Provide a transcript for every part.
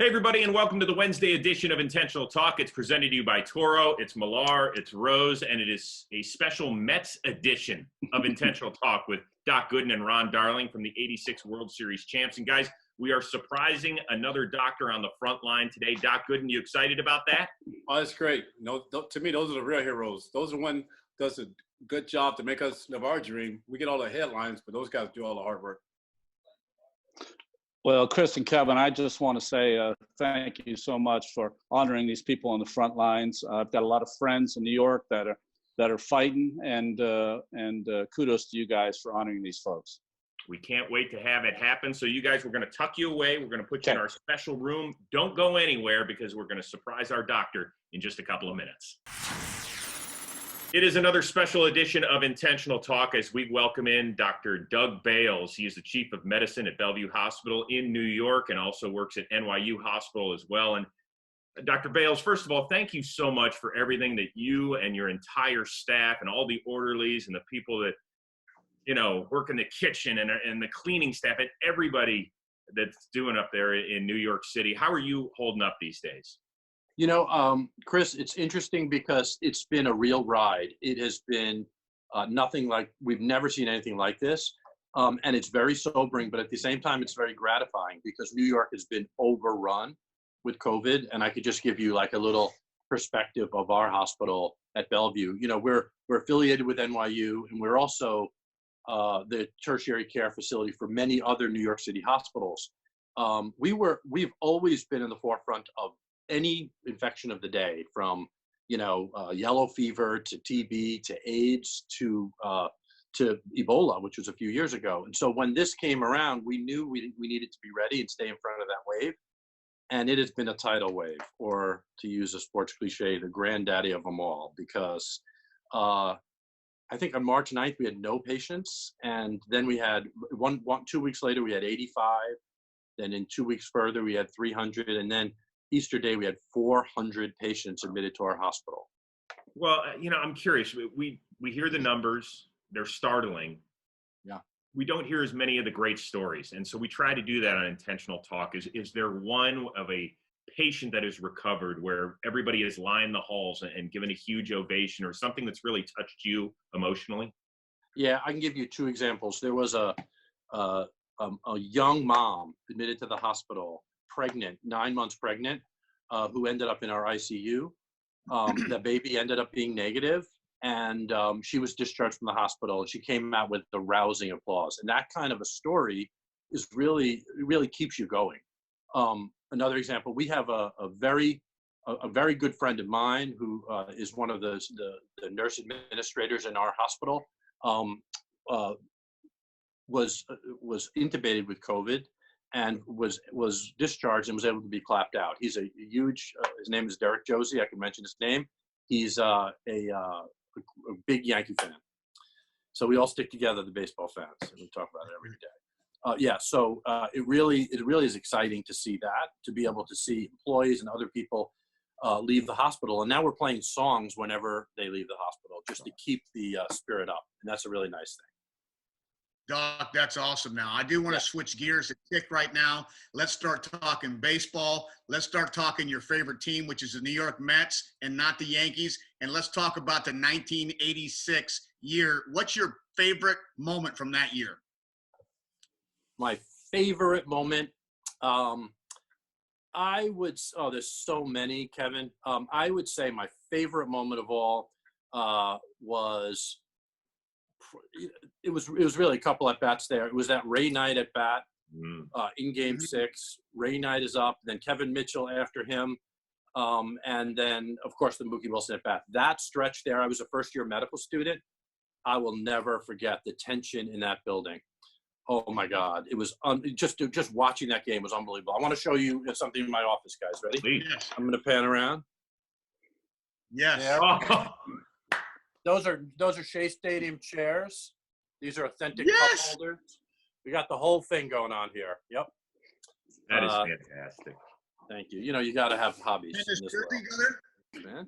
Hey, everybody, and welcome to the Wednesday edition of Intentional Talk. It's presented to you by Toro, it's Millar, it's Rose, and it is a special Mets edition of Intentional Talk with Doc Gooden and Ron Darling from the '86 World Series champs. And guys, we are surprising another doctor on the front line today. Doc Gooden, you excited about that? Oh, that's great. No, to me, those are the real heroes. Those are one does a good job to make us live our dream. We get all the headlines, but those guys do all the hard work. Well, Chris and Kevin, I just want to say thank you so much for honoring these people on the front lines. I've got a lot of friends in New York that are fighting, and kudos to you guys for honoring these folks. We can't wait to have it happen. So you guys, we're going to tuck you away. We're going to put you in our special room. Don't go anywhere because we're going to surprise our doctor in just a couple of minutes. It is another special edition of Intentional Talk as we welcome in Dr. Doug Bales. He is the Chief of Medicine at Bellevue Hospital in New York and also works at NYU Hospital as well. And Dr. Bales, first of all, thank you so much for everything that you and your entire staff and all the orderlies and the people that, you know, work in the kitchen and the cleaning staff and everybody that's doing up there in New York City. How are you holding up these days? You know, Chris, it's interesting because it's been a real ride. It has been nothing like, we've never seen anything like this. And it's very sobering, but at the same time, it's very gratifying because New York has been overrun with COVID. And I could just give you like a little perspective of our hospital at Bellevue. You know, we're affiliated with NYU, and we're also the tertiary care facility for many other New York City hospitals. We've always been in the forefront of any infection of the day, from yellow fever to TB to AIDS to Ebola, which was a few years ago. And so when this came around, we knew we needed to be ready and stay in front of that wave. And it has been a tidal wave, or to use a sports cliche, the granddaddy of them all, because I think on March 9th, we had no patients. And then we had 2 weeks later, we had 85. Then in 2 weeks further, we had 300. And then Easter Day, we had 400 patients admitted to our hospital. Well, I'm curious. We hear the numbers. They're startling. Yeah. We don't hear as many of the great stories. And so we try to do that on Intentional Talk. Is there one of a patient that has recovered where everybody has lined the halls and given a huge ovation, or something that's really touched you emotionally? Yeah, I can give you two examples. There was a young mom admitted to the hospital, pregnant, 9 months pregnant, who ended up in our ICU. The baby ended up being negative, and she was discharged from the hospital. She came out with the rousing applause. And that kind of a story is really keeps you going. Another example, we have a very good friend of mine who is one of the nurse administrators in our hospital, was intubated with COVID and was discharged and was able to be clapped out. He's a huge, his name is Derek Josie. I can mention his name. He's a big Yankee fan. So we all stick together, the baseball fans, and we talk about it every day. So it really is exciting to see that, to be able to see employees and other people leave the hospital. And now we're playing songs whenever they leave the hospital, just to keep the spirit up. And that's a really nice thing. Doc, that's awesome. Now, I do want to switch gears a tick right now. Let's start talking baseball. Let's start talking your favorite team, which is the New York Mets and not the Yankees. And let's talk about the 1986 year. What's your favorite moment from that year? My favorite moment, there's so many, Kevin. I would say my favorite moment of all was really a couple at bats there. It was that Ray Knight at bat in Game 6. Ray Knight is up, then Kevin Mitchell after him, and then of course the Mookie Wilson at bat. That stretch there, I was a first-year medical student. I will never forget the tension in that building. Oh my God, it was just watching that game was unbelievable. I want to show you something in my office, guys. Ready? Yes. I'm going to pan around. Yes. Yeah. Those are Shea Stadium chairs. These are authentic cup holders. We got the whole thing going on here. Yep. That is fantastic. Thank you. You got to have hobbies. Man.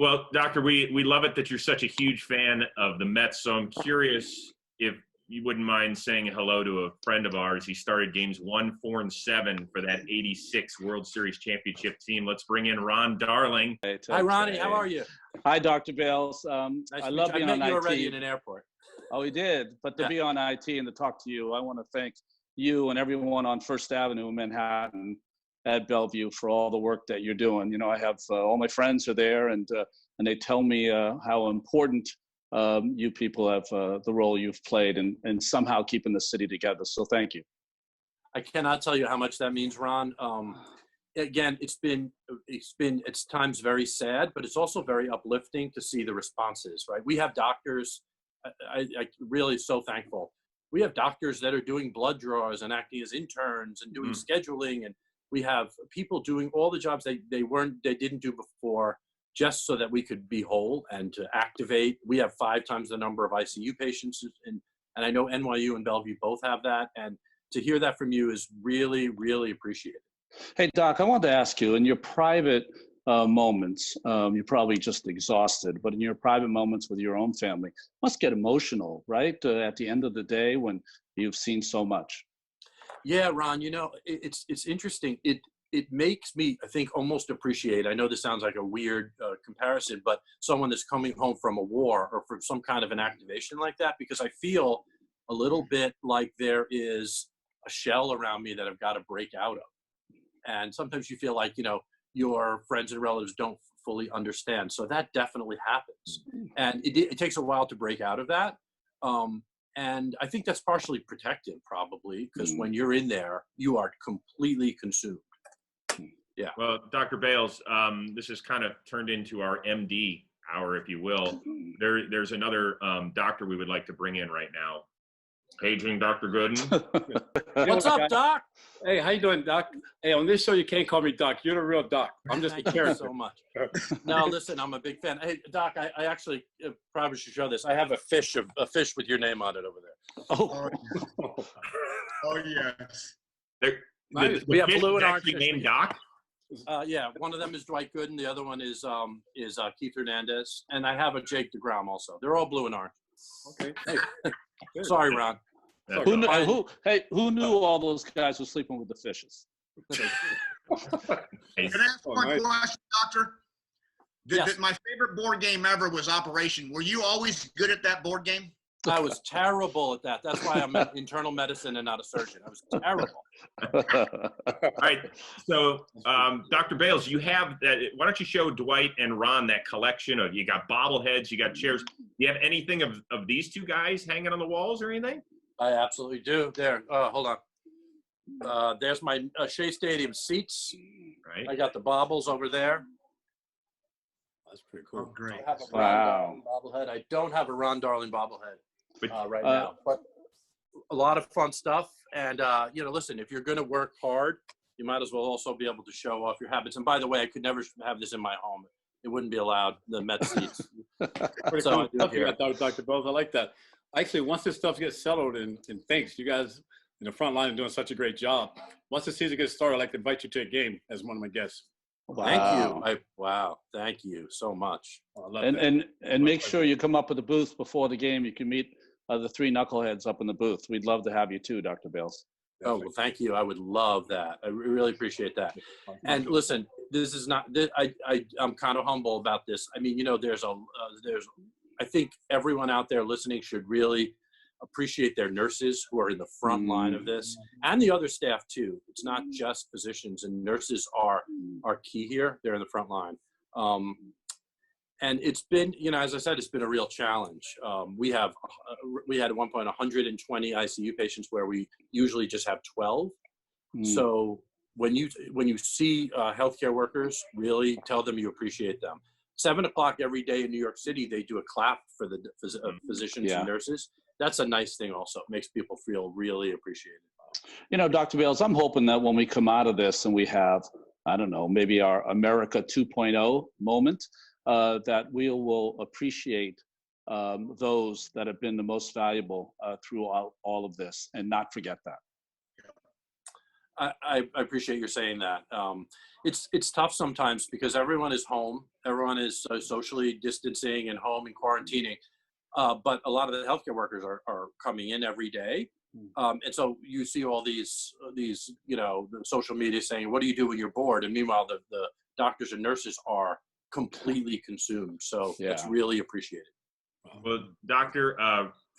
Well, Doctor, we love it that you're such a huge fan of the Mets. So I'm curious if you wouldn't mind saying hello to a friend of ours. He started games 1, 4, and 7 for that '86 World Series championship team. Let's bring in Ron Darling. Hi, Ronnie. How are you? Hi, Dr. Bales. Nice I to love meet you. being I on met you IT. already in an airport. Oh, he did. But to Yeah. be on IT and to talk to you, I want to thank you and everyone on First Avenue in Manhattan at Bellevue for all the work that you're doing. You know, I have all my friends are there, and they tell me how important you people have the role you've played in somehow keeping the city together. So thank you. I cannot tell you how much that means, Ron. Again, it's been at times very sad, but it's also very uplifting to see the responses, right? We have doctors, I really so thankful. We have doctors that are doing blood draws and acting as interns and doing scheduling, and we have people doing all the jobs they didn't do before, just so that we could be whole and to activate. We have 5 times the number of ICU patients, and I know NYU and Bellevue both have that, and to hear that from you is really, really appreciated. Hey, Doc, I wanted to ask you, in your private moments, you're probably just exhausted, but in your private moments with your own family, must get emotional, right? At the end of the day when you've seen so much. Yeah, Ron, you know, it's interesting. It makes me, I think, almost appreciate, I know this sounds like a weird comparison, but someone that's coming home from a war or from some kind of an activation like that, because I feel a little bit like there is a shell around me that I've got to break out of. And sometimes you feel like, you know, your friends and relatives don't fully understand. So that definitely happens. And it takes a while to break out of that. And I think that's partially protective, probably, because when you're in there, you are completely consumed. Yeah. Well, Dr. Bales, this has kind of turned into our MD hour, if you will. There's another doctor we would like to bring in right now. Paging Dr. Gooden. What's up, Doc? Hey, how you doing, Doc? Hey, on this show, you can't call me Doc. You're the real Doc. I'm just a Thank you character. so much. No, listen, I'm a big fan. Hey, Doc, I actually probably should show this. I have a fish with your name on it over there. Oh, Oh, yes. We have fish blue is and orange actually fish. named Doc. Yeah, one of them is Dwight Gooden. The other one is Keith Hernandez, and I have a Jake DeGrom also. They're all blue and orange. Okay. Hey, good. Sorry, Ron. That's who all right. knew, who knew all those guys were sleeping with the fishes? Can I ask one nice. question, Doctor? Yes. My favorite board game ever was Operation. Were you always good at that board game? I was terrible at that. That's why I'm in internal medicine and not a surgeon. I was terrible. All right. So, Dr. Bales, you have that. Why don't you show Dwight and Ron that collection of, you got bobbleheads, you got chairs. Do you have anything of these two guys hanging on the walls or anything? I absolutely do. There. Hold on. There's my Shea Stadium seats. Right. I got the bobbles over there. That's pretty Oh, cool. great. I have a Wow. Ron Darling bobblehead. I don't have a Ron Darling bobblehead right now, but a lot of fun stuff. And you know, listen, if you're going to work hard, you might as well also be able to show off your habits. And by the way, I could never have this in my home. It wouldn't be allowed. The Met seats. Pretty So cool I do stuff you here. got, Dr. Bose. I like that. Actually, once this stuff gets settled, and thanks, you guys in the front line are doing such a great job. Once the season gets started, I'd like to invite you to a game as one of my guests. Thank you. Wow. Thank you so much. I love And that. and make sure you come up with the booth before the game. You can meet the 3 knuckleheads up in the booth. We'd love to have you too, Dr. Bales. Oh, well, thank you. I would love that. I really appreciate that. And listen, this is not, I'm kind of humble about this. I mean, you know, I think everyone out there listening should really appreciate their nurses who are in the front line of this, and the other staff too. It's not just physicians, and nurses are key here. They're in the front line. And it's been, you know, as I said, it's been a real challenge. We had at one point 120 ICU patients where we usually just have 12. So when you see healthcare workers, really tell them you appreciate them. 7 o'clock every day in New York City, they do a clap for the physicians and nurses. That's a nice thing also. It makes people feel really appreciated. You know, Dr. Bales, I'm hoping that when we come out of this and we have, I don't know, maybe our America 2.0 moment, that we will appreciate those that have been the most valuable throughout all of this and not forget that. I appreciate you saying that. It's tough sometimes because everyone is home. Everyone is socially distancing and home and quarantining. but a lot of the healthcare workers are coming in every day. And so you see all these, the social media saying, what do you do when you're bored? And meanwhile, the doctors and nurses are completely consumed. So it's really appreciated. Well, Doctor,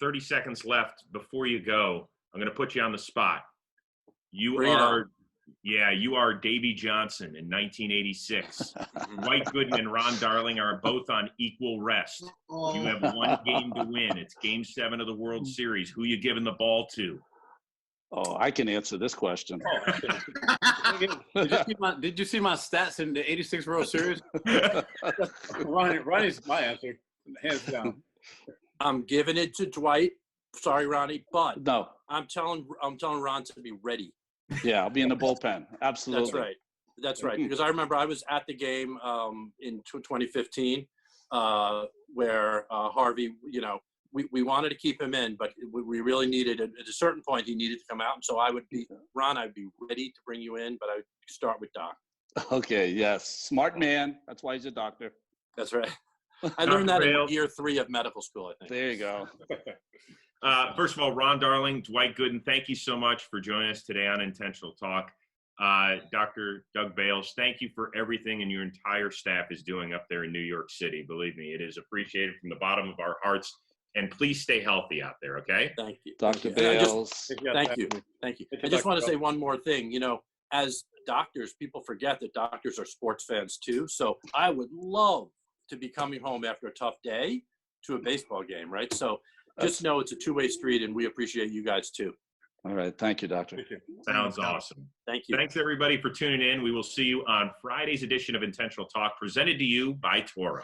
30 seconds left before you go. I'm going to put you on the spot. You are Davy Johnson in 1986. Dwight Gooden and Ron Darling are both on equal rest. You have one game to win. It's Game 7 of the World Series. Who you giving the ball to? Oh, I can answer this question. Did you see my stats in the '86 World Series? Ronnie's my answer, hands down. I'm giving it to Dwight. Sorry, Ronnie, but No. I'm telling Ron to be ready. Yeah, I'll be in the bullpen. Absolutely. That's right. Because I remember I was at the game in 2015 where Harvey, we wanted to keep him in, but we really needed, at a certain point, he needed to come out. And so I'd be ready to bring you in, but I would start with Doc. Okay, yes. Smart man. That's why he's a doctor. That's right. I learned that in year 3 of medical school, I think. There you go. First of all, Ron Darling, Dwight Gooden, thank you so much for joining us today on Intentional Talk. Dr. Doug Bales, thank you for everything and your entire staff is doing up there in New York City. Believe me, it is appreciated from the bottom of our hearts. And please stay healthy out there, okay? Thank you. Dr. Bales. Thank you. I just want to say one more thing. As doctors, people forget that doctors are sports fans too. So I would love to be coming home after a tough day to a baseball game, right? So just know it's a two-way street, and we appreciate you guys too. All right. Thank you, Doctor. Thank you. Sounds awesome. Thank you. Thanks, everybody, for tuning in. We will see you on Friday's edition of Intentional Talk, presented to you by Toro.